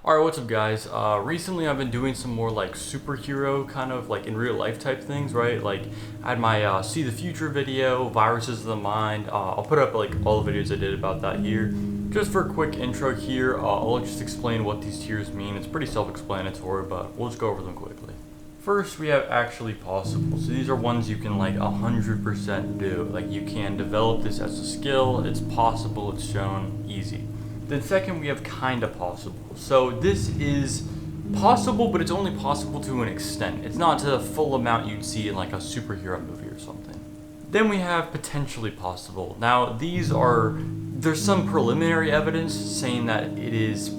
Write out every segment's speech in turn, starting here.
Alright, what's up guys? Recently I've been doing some more like superhero kind of like in real life type things, right? Like I had my See the Future video, Viruses of the Mind. I'll put up like all the videos I did about that here. Just for a quick intro here, I'll just explain what these tiers mean. It's pretty self-explanatory, but we'll just go over them quickly. First, we have actually possible. So these are ones you can like 100% do. Like you can develop this as a skill, it's possible, it's shown, easy. Then second, we have kinda possible. So this is possible, but it's only possible to an extent. It's not to the full amount you'd see in like a superhero movie or something. Then we have potentially possible. Now there's some preliminary evidence saying that it is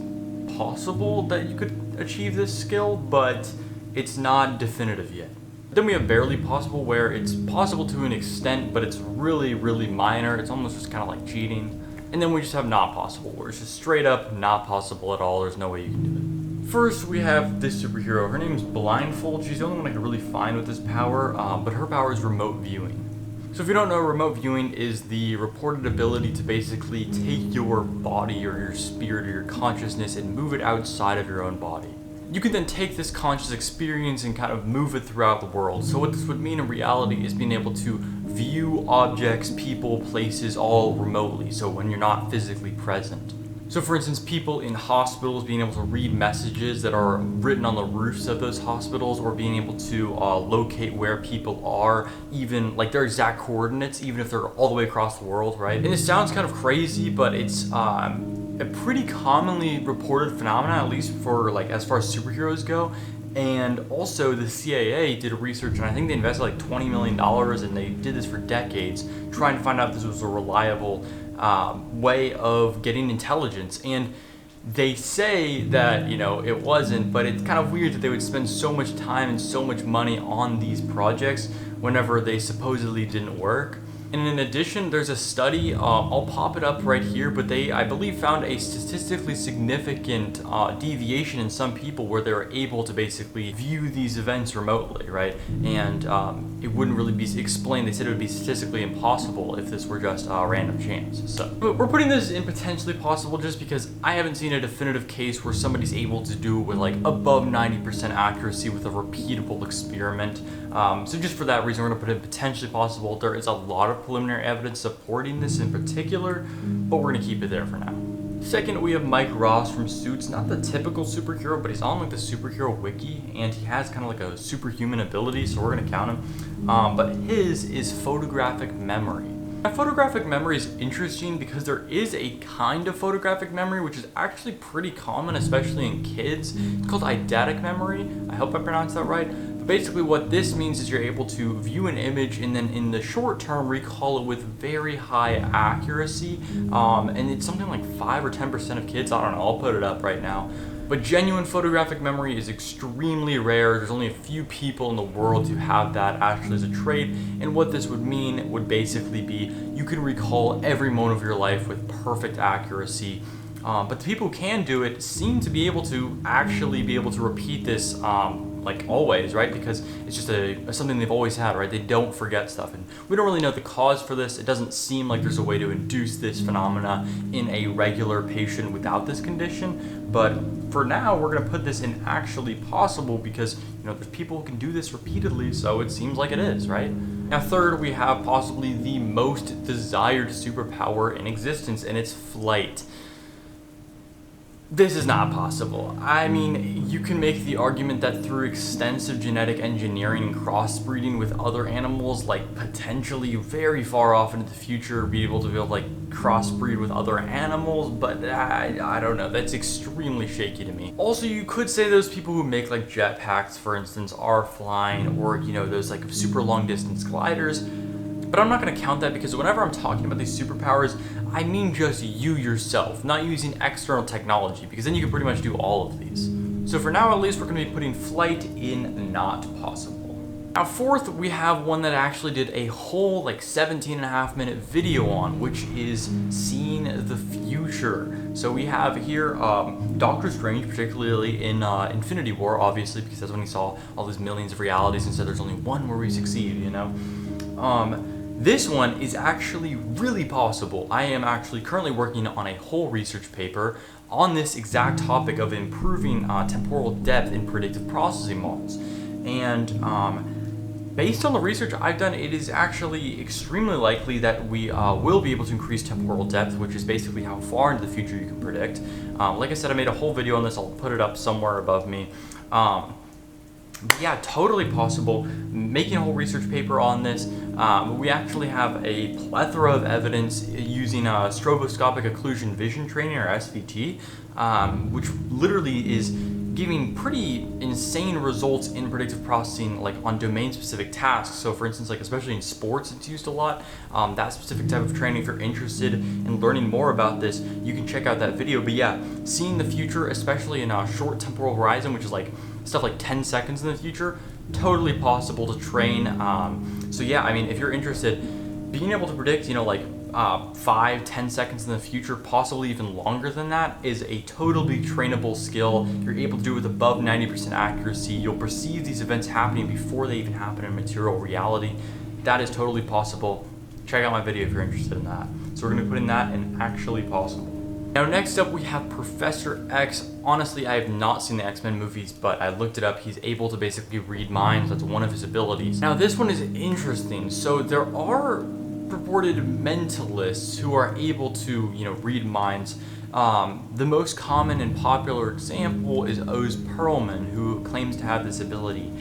possible that you could achieve this skill, but it's not definitive yet. Then we have barely possible, where it's possible to an extent, but it's really, really minor. It's almost just kind of like cheating. And then we just have not possible, where it's just straight up not possible at all. There's no way you can do it. First, we have this superhero. Her name is Blindfold. She's the only one I can really find with this power, but her power is remote viewing. So if you don't know, remote viewing is the reported ability to basically take your body or your spirit or your consciousness and move it outside of your own body. You can then take this conscious experience and kind of move it throughout the world. So what this would mean in reality is being able to view objects, people, places all remotely, so when you're not physically present. So for instance, people in hospitals being able to read messages that are written on the roofs of those hospitals, or being able to locate where people are, even like their exact coordinates, even if they're all the way across the world, right? And it sounds kind of crazy, but it's a pretty commonly reported phenomenon, at least for like as far as superheroes go. And also the CIA did research, and I think they invested like $20 million, and they did this for decades, trying to find out if this was a reliable way of getting intelligence. And they say that, you know, it wasn't, but it's kind of weird that they would spend so much time and so much money on these projects whenever they supposedly didn't work. And in addition, there's a study, I'll pop it up right here, but they, I believe, found a statistically significant deviation in some people where they were able to basically view these events remotely, right? And it wouldn't really be explained. They said it would be statistically impossible if this were just random chance. So we're putting this in potentially possible just because I haven't seen a definitive case where somebody's able to do it with like above 90% accuracy with a repeatable experiment. So just for that reason, we're gonna put it potentially possible. There is a lot of preliminary evidence supporting this in particular, but we're gonna keep it there for now. Second, we have Mike Ross from Suits. Not the typical superhero, but he's on like the superhero wiki, and he has kind of like a superhuman ability, so we're gonna count him. But his is photographic memory. Now, photographic memory is interesting because there is a kind of photographic memory which is actually pretty common, especially in kids. It's called eidetic memory. I hope I pronounced that right. But basically what this means is you're able to view an image and then in the short term recall it with very high accuracy. And it's something like 5 or 10% of kids. I don't know, I'll put it up right now. But genuine photographic memory is extremely rare. There's only a few people in the world who have that actually as a trait. And what this would mean would basically be you can recall every moment of your life with perfect accuracy. But the people who can do it seem to be able to actually be able to repeat this like always, right? Because it's just something they've always had, right? They don't forget stuff, and we don't really know the cause for this. It doesn't seem like there's a way to induce this phenomena in a regular patient without this condition. But for now, we're gonna put this in actually possible because, you know, there's people who can do this repeatedly, so it seems like it is, right? Now third, we have possibly the most desired superpower in existence, and it's flight. This is not possible. I mean, you can make the argument that through extensive genetic engineering and crossbreeding with other animals, like potentially very far off into the future, be able to like crossbreed with other animals, but I don't know, that's extremely shaky to me. Also, you could say those people who make like jetpacks, for instance, are flying, or, you know, those like super long distance gliders. But I'm not going to count that because whenever I'm talking about these superpowers, I mean just you yourself, not using external technology, because then you can pretty much do all of these. So for now, at least, we're going to be putting flight in not possible. Now fourth, we have one that I actually did a whole like 17.5-minute video on, which is seeing the future. So we have here Doctor Strange, particularly in Infinity War, obviously, because that's when he saw all these millions of realities and said there's only one where we succeed, you know? This one is actually really possible. I am actually currently working on a whole research paper on this exact topic of improving temporal depth in predictive processing models. And based on the research I've done, it is actually extremely likely that we will be able to increase temporal depth, which is basically how far into the future you can predict. Like I said, I made a whole video on this. I'll put it up somewhere above me. But yeah, totally possible. Making a whole research paper on this. We actually have a plethora of evidence using stroboscopic occlusion vision training, or SVT, which literally is giving pretty insane results in predictive processing, like on domain-specific tasks. So for instance, like especially in sports, it's used a lot. That specific type of training, if you're interested in learning more about this, you can check out that video. But yeah, seeing the future, especially in a short temporal horizon, which is like stuff like 10 seconds in the future, totally possible to train. So yeah, I mean, if you're interested, being able to predict, you know, like 5-10 seconds in the future, possibly even longer than that, is a totally trainable skill. You're able to do it with above 90% accuracy. You'll perceive these events happening before they even happen in material reality. That is totally possible. Check out my video if you're interested in that. So we're going to be putting that in actually possible. Now next up we have Professor X. Honestly, I have not seen the X-Men movies, but I looked it up. He's able to basically read minds. That's one of his abilities. Now this one is interesting. So there are purported mentalists who are able to, you know, read minds. The most common and popular example is Oz Perlman, who claims to have this ability.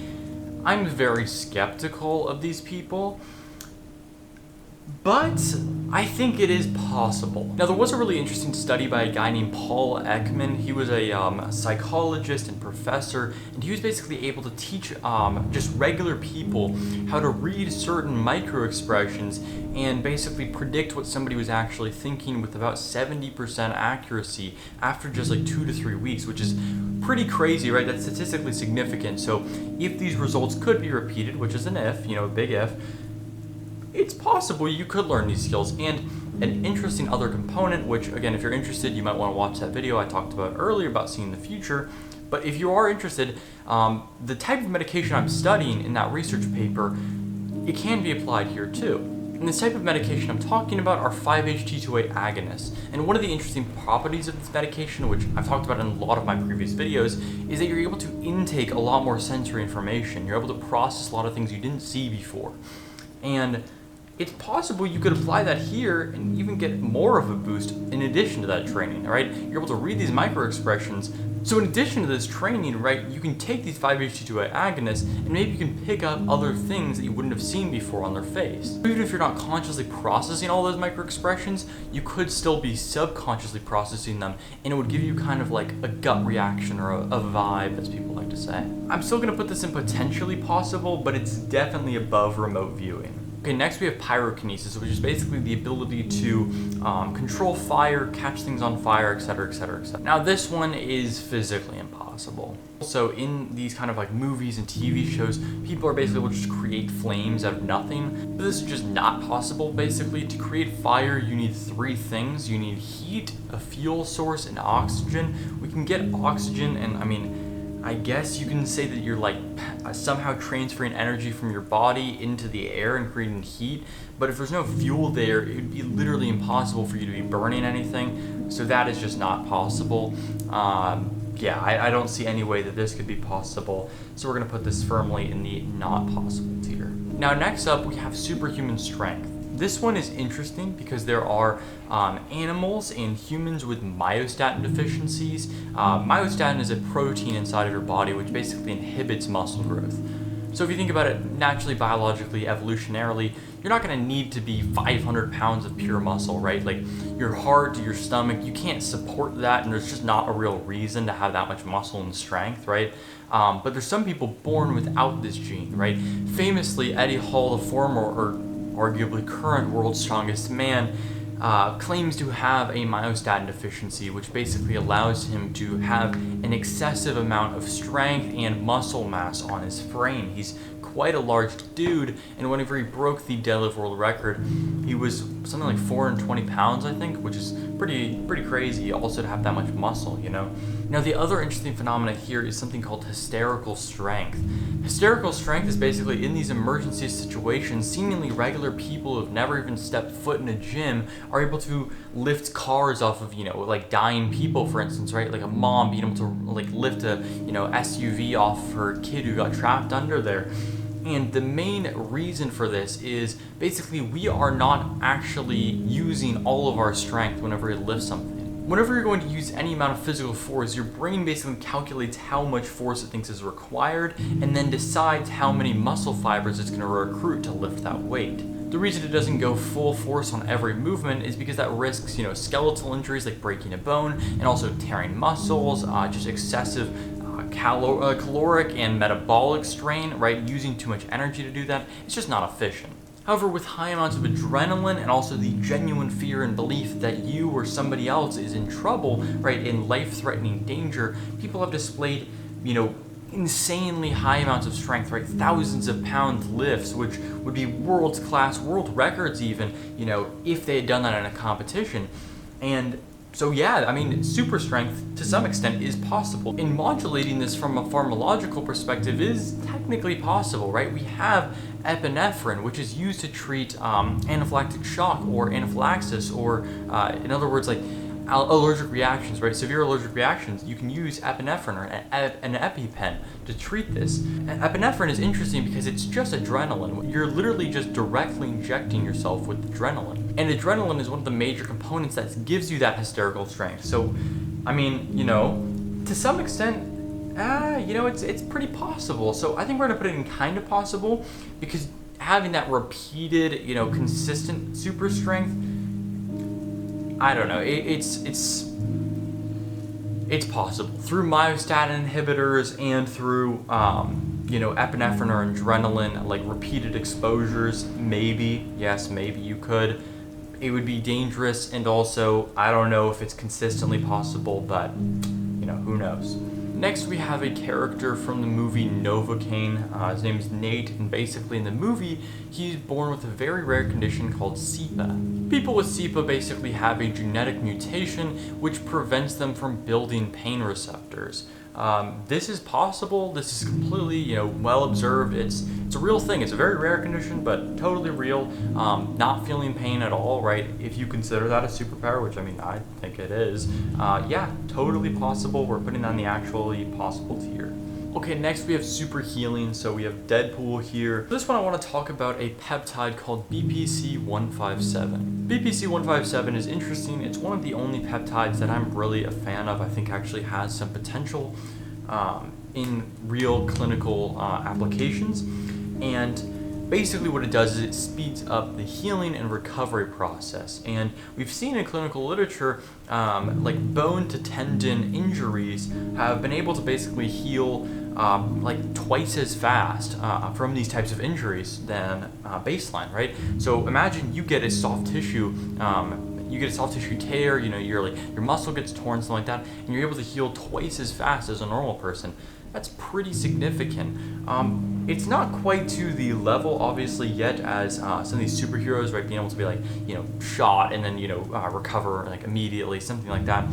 I'm very skeptical of these people, but I think it is possible. Now, there was a really interesting study by a guy named Paul Ekman. He was a psychologist and professor, and he was basically able to teach just regular people how to read certain micro-expressions and basically predict what somebody was actually thinking with about 70% accuracy after just like 2 to 3 weeks, which is pretty crazy, right? That's statistically significant. So if these results could be repeated, which is an if, you know, a big if, it's possible you could learn these skills. And an interesting other component, which again, if you're interested, you might want to watch that video I talked about earlier about seeing the future. But if you are interested, the type of medication I'm studying in that research paper, it can be applied here too. And this type of medication I'm talking about are 5-HT2A agonists. And one of the interesting properties of this medication, which I've talked about in a lot of my previous videos, is that you're able to intake a lot more sensory information. You're able to process a lot of things you didn't see before. And it's possible you could apply that here and even get more of a boost in addition to that training, right? You're able to read these micro-expressions. So in addition to this training, right, you can take these 5-HT2A agonists and maybe you can pick up other things that you wouldn't have seen before on their face. Even if you're not consciously processing all those micro-expressions, you could still be subconsciously processing them, and it would give you kind of like a gut reaction or a vibe, as people like to say. I'm still gonna put this in potentially possible, but it's definitely above remote viewing. Okay, next we have pyrokenesis, which is basically the ability to control fire, catch things on fire, etc., etc., etc. Now this one is physically impossible. So in these kind of like movies and TV shows, people are basically able to just create flames out of nothing. But this is just not possible. Basically, to create fire, you need 3 things. You need heat, a fuel source, and oxygen. We can get oxygen, and I mean, I guess you can say that you're like somehow transferring energy from your body into the air and creating heat, but if there's no fuel there, it would be literally impossible for you to be burning anything, so that is just not possible. Yeah, I don't see any way that this could be possible, so we're going to put this firmly in the not possible tier. Now next up we have superhuman strength. This one is interesting because there are animals and humans with myostatin deficiencies. Myostatin is a protein inside of your body which basically inhibits muscle growth. So if you think about it naturally, biologically, evolutionarily, you're not going to need to be 500 pounds of pure muscle, right? Like your heart, your stomach, you can't support that, and there's just not a real reason to have that much muscle and strength, right? But there's some people born without this gene, right? Famously, Eddie Hall, the former or arguably current world's strongest man, claims to have a myostatin deficiency, which basically allows him to have an excessive amount of strength and muscle mass on his frame. He's quite a large dude, and whenever he broke the deadlift world record, he was something like 420 pounds, I think, which is pretty crazy also to have that much muscle, you know? Now, the other interesting phenomena here is something called hysterical strength. Hysterical strength is basically in these emergency situations, seemingly regular people who have never even stepped foot in a gym are able to lift cars off of, like dying people, for instance, right? Like a mom being able to like lift a, SUV off her kid who got trapped under there. And the main reason for this is basically we are not actually using all of our strength whenever we lift something. Whenever you're going to use any amount of physical force, your brain basically calculates how much force it thinks is required and then decides how many muscle fibers it's going to recruit to lift that weight. The reason it doesn't go full force on every movement is because that risks, skeletal injuries like breaking a bone and also tearing muscles, just excessive caloric and metabolic strain, right? Using too much energy to do that, it's just not efficient. However, with high amounts of adrenaline and also the genuine fear and belief that you or somebody else is in trouble, right, in life-threatening danger, people have displayed, insanely high amounts of strength, right? Thousands of pound lifts, which would be world-class, world records even, if they had done that in a competition. And so yeah, I mean, super strength to some extent is possible. And modulating this from a pharmacological perspective is technically possible, right? We have epinephrine, which is used to treat anaphylactic shock or anaphylaxis, or in other words, like allergic reactions, right? Severe allergic reactions. You can use epinephrine or an EpiPen to treat this. And epinephrine is interesting because it's just adrenaline. You're literally just directly injecting yourself with adrenaline. And adrenaline is one of the major components that gives you that hysterical strength. So, I mean, to some extent, it's pretty possible. So I think we're gonna put it in kind of possible because having that repeated, consistent super strength, I don't know. It's possible through myostatin inhibitors and through epinephrine or adrenaline, like repeated exposures. Maybe, yes, maybe you could. It would be dangerous, and also I don't know if it's consistently possible, but who knows. Next, we have a character from the movie Novocaine. His name is Nate, and basically in the movie, he's born with a very rare condition called CIPA. People with CIPA basically have a genetic mutation which prevents them from building pain receptors. This is possible. This is completely, well observed. It's a real thing. It's a very rare condition, but totally real. Not feeling pain at all, right? If you consider that a superpower, which I think it is. Yeah, totally possible. We're putting that on the actually possible tier. Okay, next we have super healing. So we have Deadpool here. For this one, I want to talk about a peptide called BPC-157. BPC-157 is interesting. It's one of the only peptides that I'm really a fan of. I think actually has some potential in real clinical applications. And basically what it does is it speeds up the healing and recovery process. And we've seen in clinical literature, like bone to tendon injuries have been able to basically heal like twice as fast from these types of injuries than baseline, right? So imagine you get a soft tissue tear, your muscle gets torn, something like that, and you're able to heal twice as fast as a normal person. That's pretty significant. It's not quite to the level, obviously, yet as some of these superheroes, right, being able to be like, shot and then, recover like immediately, something like that.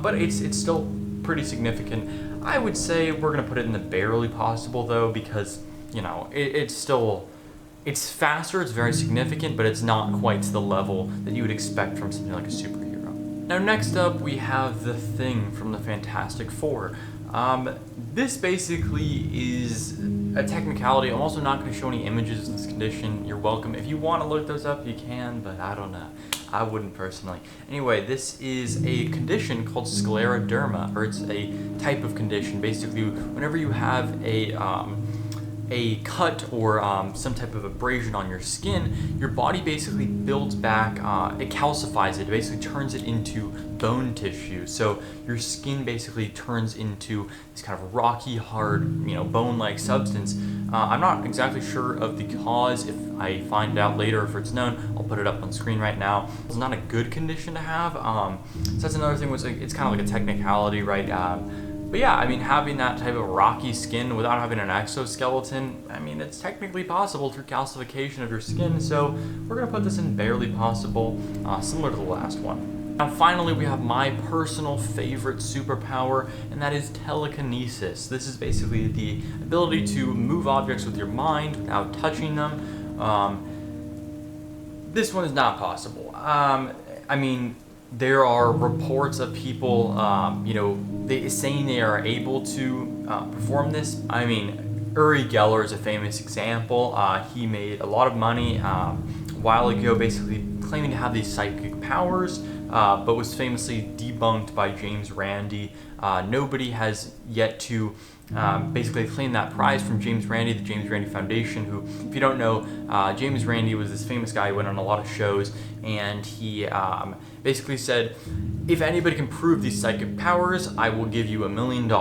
But it's still pretty significant. I would say we're gonna put it in the barely possible though, because, it's faster, it's very significant, but it's not quite to the level that you would expect from something like a superhero. Now next up, we have the Thing from the Fantastic Four. This basically is a technicality. I'm also not going to show any images of this condition. You're welcome. If you want to look those up, you can, but I don't know. I wouldn't personally. Anyway, this is a condition called scleroderma, or it's a type of condition. Basically, whenever you have a cut or some type of abrasion on your skin, your body basically builds back, it calcifies it, basically turns it into bone tissue. So your skin basically turns into this kind of rocky, hard, bone-like substance. I'm not exactly sure of the cause. If I find out later, if it's known, I'll put it up on screen right now. It's not a good condition to have. So that's another thing, it's kind of like a technicality, right? But yeah, having that type of rocky skin without having an exoskeleton, it's technically possible through calcification of your skin, so we're going to put this in barely possible, similar to the last one. Now finally, we have my personal favorite superpower, and that is telekinesis. This is basically the ability to move objects with your mind without touching them. This one is not possible. I mean, there are reports of people, saying they are able to perform this. I mean, Uri Geller is a famous example. He made a lot of money a while ago, basically claiming to have these psychic powers, but was famously debunked by James Randi. Nobody has yet to basically claim that prize from James Randi, the James Randi Foundation, who, if you don't know, James Randi was this famous guy who went on a lot of shows, and he basically said, if anybody can prove these psychic powers, I will give you $1 million,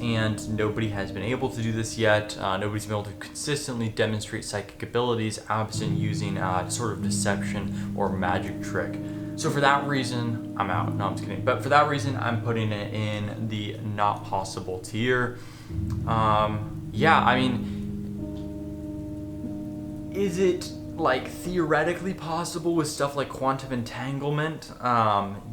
and nobody has been able to do this yet. Nobody's been able to consistently demonstrate psychic abilities absent using sort of deception or magic trick. So for that reason, I'm out. No, I'm just kidding. But for that reason, I'm putting it in the not possible tier. Yeah, I mean, is it like theoretically possible with stuff like quantum entanglement?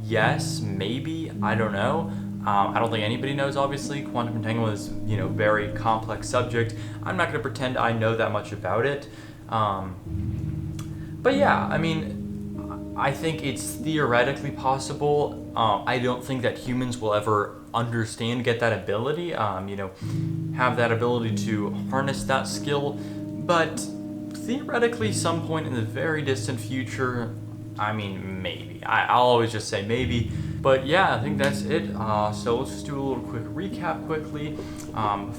Yes, maybe, I don't know. I don't think anybody knows, obviously. Quantum entanglement is, very complex subject. I'm not gonna pretend I know that much about it. But yeah, I mean, I think it's theoretically possible. I don't think that humans will ever get that ability, have that ability to harness that skill, but theoretically some point in the very distant future, I mean, maybe. I'll always just say maybe, but yeah, I think that's it. So let's just do a little quick recap quickly.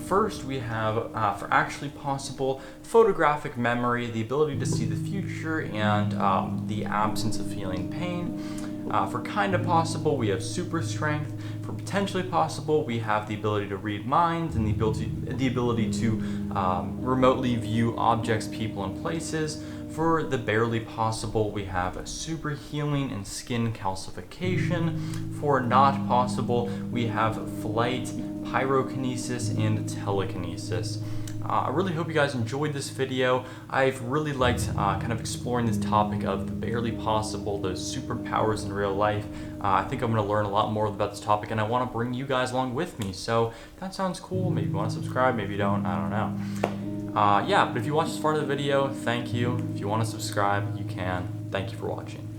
First, we have, for actually possible, photographic memory, the ability to see the future, and the absence of feeling pain. For kind of possible, we have super strength. For potentially possible, we have the ability to read minds and the ability to remotely view objects, people, and places. For the barely possible, we have super healing and skin calcification. For not possible, we have flight, pyrokenesis, and telekinesis. I really hope you guys enjoyed this video. I've really liked kind of exploring this topic of the barely possible, those superpowers in real life. I think I'm going to learn a lot more about this topic, and I want to bring you guys along with me. So that sounds cool. Maybe you want to subscribe, maybe you don't. I don't know. Yeah, but if you watched this part of the video, thank you. If you want to subscribe, you can. Thank you for watching.